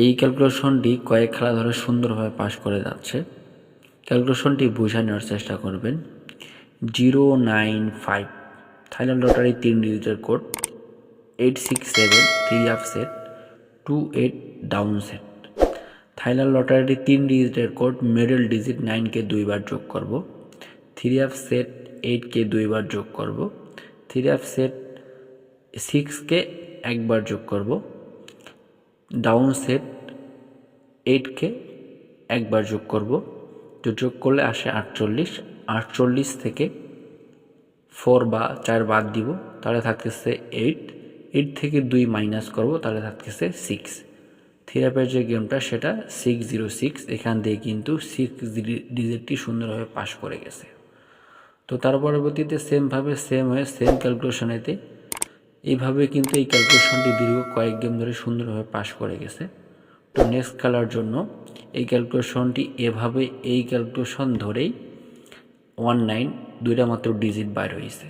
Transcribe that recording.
এই ক্যালকুলেশনটি কয়েক খেলা ধরে সুন্দরভাবে পাস করে যাচ্ছে। ক্যালকুলেশনটি বুঝে নেওয়ার চেষ্টা করবেন। 095 থাইল্যান্ড লটারি 3 ডিজিটের code, 867 3 up set, 28 down set. Thailand লটারিটি 3 ডিজিটের কোড, মিডল ডিজিট 9কে 2 বার যোগ করব, 3 আপ সেট 8কে 2 বার যোগ করব, 3 আপ সেট 6কে 1 বার যোগ করব, ডাউন সেট 8কে 1 বার যোগ করব। তো যোগ করলে আসে 48। 48 থেকে 4 বা 4 বাদ দিব, তাহলে থাকতেছে 8। 8 থেকে 2 মাইনাস করব, তাহলে থাকতেছে 6। থিরাপের যে গেমটা সেটা 606, এখান থেকে কিন্তু 6 ডিজিটটি সুন্দরভাবে পাস করে গেছে। তো তার পরবর্তীতে সেম ক্যালকুলেশনেতে এইভাবে কিন্তু এই ক্যালকুলেশনটি দীর্ঘ কয়েক গেম ধরে সুন্দরভাবে পাস করে গেছে। তো নেক্সট খেলার জন্য এই ক্যালকুলেশনটি এই ক্যালকুলেশন ধরেই 19 দুইটা মাত্র ডিজিট বাইর হয়েছে।